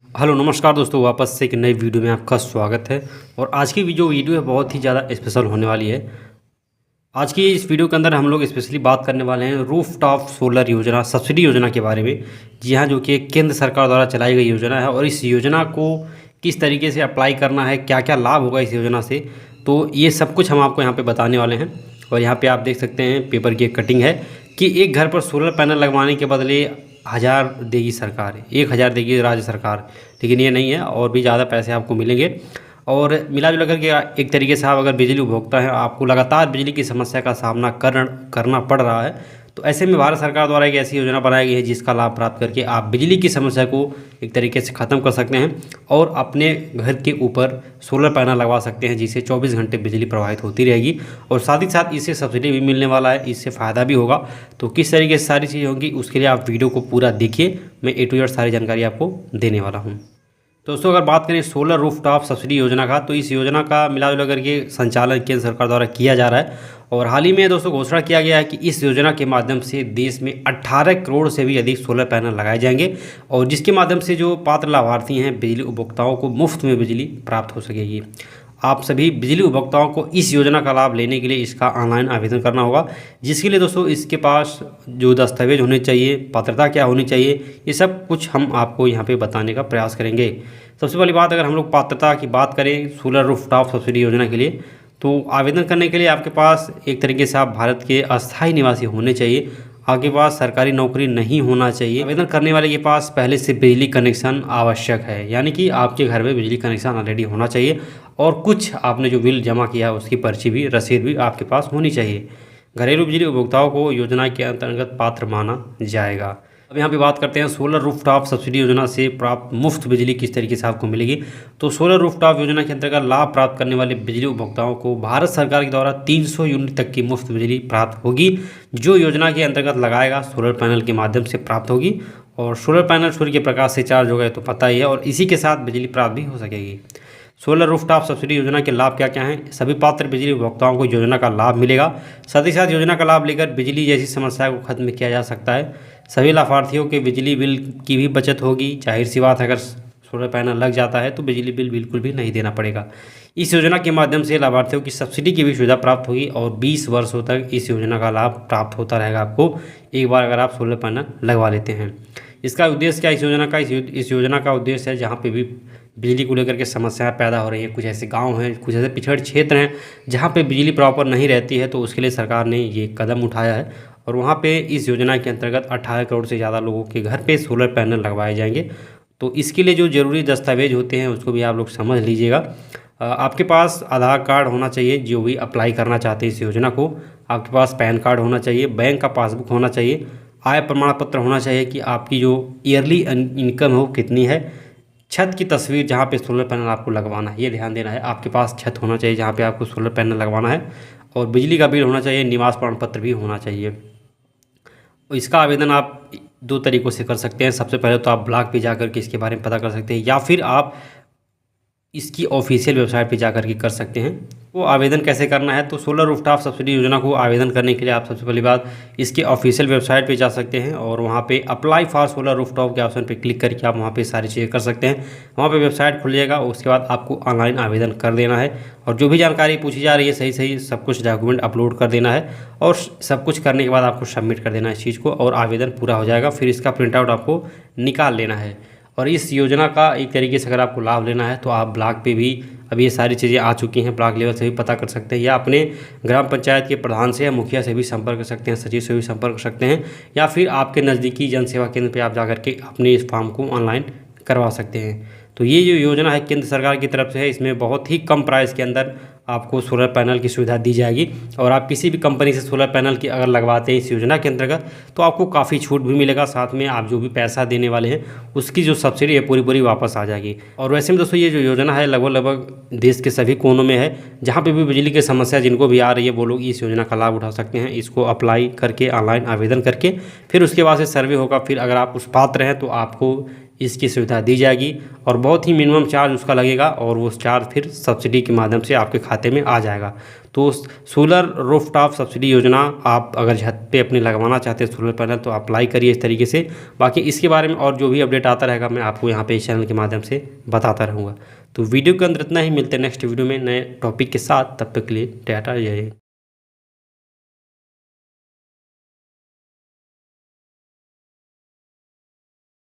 Hello नमस्कार दोस्तों, वापस से एक नई वीडियो में आपका स्वागत है। और आज की जो वीडियो है बहुत ही ज़्यादा स्पेशल होने वाली है। आज की इस वीडियो के अंदर हम लोग स्पेशली बात करने वाले हैं रूफटॉप सोलर योजना, सब्सिडी योजना के बारे में। जी हाँ, जो कि केंद्र सरकार द्वारा चलाई गई योजना है और इस योजना को किस तरीके से अप्लाई करना है, क्या क्या लाभ होगा इस योजना से, तो ये सब कुछ हम आपको यहाँ पे बताने वाले हैं। और यहाँ पे आप देख सकते हैं पेपर की एक कटिंग है कि एक घर पर सोलर पैनल लगवाने के बदले 1000 देगी सरकार, 1000 देगी राज्य सरकार। लेकिन ये नहीं है, और भी ज़्यादा पैसे आपको मिलेंगे। और मिला जुला करके एक तरीके से आप अगर बिजली उपभोक्ता हैं, आपको लगातार बिजली की समस्या का सामना करना पड़ रहा है, तो ऐसे में भारत सरकार द्वारा एक ऐसी योजना बनाई गई है जिसका लाभ प्राप्त करके आप बिजली की समस्या को एक तरीके से ख़त्म कर सकते हैं और अपने घर के ऊपर सोलर पैनल लगवा सकते हैं, जिससे 24 घंटे बिजली प्रवाहित होती रहेगी। और साथ ही साथ इससे सब्सिडी भी मिलने वाला है, इससे फ़ायदा भी होगा। तो किस तरीके से सारी चीज़ें होंगी उसके लिए आप वीडियो को पूरा देखिए, मैं A to Z सारी जानकारी आपको देने वाला हूँ। दोस्तों, अगर बात करें सोलर रूफटॉप सब्सिडी योजना का, तो इस योजना का मिला जुला करके संचालन केंद्र सरकार द्वारा किया जा रहा है। और हाल ही में दोस्तों घोषणा किया गया है कि इस योजना के माध्यम से देश में 18 करोड़ से भी अधिक सोलर पैनल लगाए जाएंगे, और जिसके माध्यम से जो पात्र लाभार्थी हैं बिजली उपभोक्ताओं को मुफ्त में बिजली प्राप्त हो सकेगी। आप सभी बिजली उपभोक्ताओं को इस योजना का लाभ लेने के लिए इसका ऑनलाइन आवेदन करना होगा, जिसके लिए दोस्तों इसके पास जो दस्तावेज होने चाहिए, पात्रता क्या होनी चाहिए, ये सब कुछ हम आपको यहाँ पे बताने का प्रयास करेंगे। सबसे पहली बात, अगर हम लोग पात्रता की बात करें सोलर रूफटॉप सब्सिडी योजना के लिए, तो आवेदन करने के लिए आपके पास एक तरीके से आप भारत के अस्थायी निवासी होने चाहिए, आपके पास सरकारी नौकरी नहीं होना चाहिए। आवेदन करने वाले के पास पहले से बिजली कनेक्शन आवश्यक है, यानी कि आपके घर में बिजली कनेक्शन ऑलरेडी होना चाहिए, और कुछ आपने जो बिल जमा किया है उसकी पर्ची भी, रसीद भी आपके पास होनी चाहिए। घरेलू बिजली उपभोक्ताओं को योजना के अंतर्गत पात्र माना जाएगा। अब यहाँ पे बात करते हैं सोलर रूफटॉप सब्सिडी योजना से प्राप्त मुफ्त बिजली किस तरीके से आपको मिलेगी। तो सोलर रूफटॉप योजना के अंतर्गत लाभ प्राप्त करने वाले बिजली उपभोक्ताओं को भारत सरकार के द्वारा 300 यूनिट तक की मुफ्त बिजली प्राप्त होगी, जो योजना के अंतर्गत लगाएगा सोलर पैनल के माध्यम से प्राप्त होगी। और सोलर पैनल सूर्य के प्रकाश से चार्ज हो गए तो पता ही है, और इसी के साथ बिजली प्राप्त भी हो सकेगी। सोलर रूफटॉप सब्सिडी योजना के लाभ क्या क्या हैं? सभी पात्र बिजली उपभोक्ताओं को योजना का लाभ मिलेगा। साथ ही साथ योजना का लाभ लेकर बिजली जैसी समस्या को खत्म किया जा सकता है। सभी लाभार्थियों के बिजली बिल की भी बचत होगी। जाहिर सी बात है, अगर सोलर पैनल लग जाता है तो बिजली बिल बिल्कुल भी नहीं देना पड़ेगा। इस योजना के माध्यम से लाभार्थियों की सब्सिडी की भी सुविधा प्राप्त होगी, और 20 वर्षों तक इस योजना का लाभ प्राप्त होता रहेगा आपको, एक बार अगर आप सोलर पैनल लगवा लेते हैं। इसका उद्देश्य क्या? इस योजना का उद्देश्य है, जहाँ पे भी बिजली को लेकर के समस्याएं पैदा हो रही हैं, कुछ ऐसे गांव हैं, कुछ ऐसे पिछड़े क्षेत्र हैं जहां पे बिजली प्रॉपर नहीं रहती है, तो उसके लिए सरकार ने ये कदम उठाया है। और वहां पे इस योजना के अंतर्गत 18 करोड़ से ज़्यादा लोगों के घर पे सोलर पैनल लगवाए जाएंगे। तो इसके लिए जो ज़रूरी दस्तावेज होते हैं उसको भी आप लोग समझ लीजिएगा। आपके पास आधार कार्ड होना चाहिए, जो भी अप्लाई करना चाहते हैं इस योजना को। आपके पास पैन कार्ड होना चाहिए, बैंक का पासबुक होना चाहिए, आय प्रमाण पत्र होना चाहिए कि आपकी जो ईयरली इनकम है वो कितनी है। छत की तस्वीर जहाँ पे सोलर पैनल आपको लगवाना है, ये ध्यान देना है, आपके पास छत होना चाहिए जहाँ पे आपको सोलर पैनल लगवाना है। और बिजली का बिल होना चाहिए, निवास प्रमाण पत्र भी होना चाहिए। इसका आवेदन आप 2 तरीक़ों से कर सकते हैं। सबसे पहले तो आप ब्लॉक पे जाकर के इसके बारे में पता कर सकते हैं, या फिर आप इसकी ऑफिशियल वेबसाइट पे जाकर के कर सकते हैं। वो आवेदन कैसे करना है? तो सोलर रूफटॉप सब्सिडी योजना को आवेदन करने के लिए आप सबसे पहली बात इसके ऑफिशियल वेबसाइट पे जा सकते हैं, और वहाँ पे अप्लाई फॉर सोलर रूफटॉप के ऑप्शन पे क्लिक करके आप वहाँ पे सारी चीज़ें कर सकते हैं। वहाँ पे वेबसाइट खुल जाएगा, उसके बाद आपको ऑनलाइन आवेदन कर देना है, और जो भी जानकारी पूछी जा रही है सही सही सब कुछ डॉक्यूमेंट अपलोड कर देना है, और सब कुछ करने के बाद आपको सबमिट कर देना है इस चीज़ को, और आवेदन पूरा हो जाएगा। फिर इसका प्रिंट आउट आपको निकाल लेना है। और इस योजना का एक तरीके से अगर आपको लाभ लेना है तो आप ब्लॉक पे भी, अभी ये सारी चीज़ें आ चुकी हैं, ब्लॉक लेवल से भी पता कर सकते हैं, या अपने ग्राम पंचायत के प्रधान से या मुखिया से भी संपर्क कर सकते हैं, सचिव से भी संपर्क कर सकते हैं, या फिर आपके नज़दीकी जन सेवा केंद्र पे आप जाकर के अपने इस फॉर्म को ऑनलाइन करवा सकते हैं। तो ये जो योजना है केंद्र सरकार की तरफ से है, इसमें बहुत ही कम प्राइस के अंदर आपको सोलर पैनल की सुविधा दी जाएगी। और आप किसी भी कंपनी से सोलर पैनल की अगर लगवाते हैं इस योजना के अंतर्गत, तो आपको काफ़ी छूट भी मिलेगा। साथ में आप जो भी पैसा देने वाले हैं उसकी जो सब्सिडी है पूरी पूरी वापस आ जाएगी। और वैसे में दोस्तों ये जो योजना है लगभग देश के सभी कोनों में है। जहाँ पे भी बिजली की समस्या जिनको भी आ रही है वो लोग इस योजना का लाभ उठा सकते हैं। इसको अप्लाई करके ऑनलाइन आवेदन करके फिर उसके बाद से सर्वे होगा। फिर अगर आप उस पात्र हैं तो आपको इसकी सुविधा दी जाएगी और बहुत ही मिनिमम चार्ज उसका लगेगा और वो चार्ज फिर सब्सिडी के माध्यम से आपके खाते में आ जाएगा। तो सोलर रूफटॉप सब्सिडी योजना आप अगर छत पे अपने लगवाना चाहते हैं सोलर पैनल तो अप्लाई करिए इस तरीके से। बाकी इसके बारे में और जो भी अपडेट आता रहेगा मैं आपको यहाँ पे इस चैनल के माध्यम से बताता रहूँगा। तो वीडियो के अंदर इतना ही, मिलते हैं नेक्स्ट वीडियो में नए टॉपिक के साथ। तब तक के लिए टाटा, जय हिंद।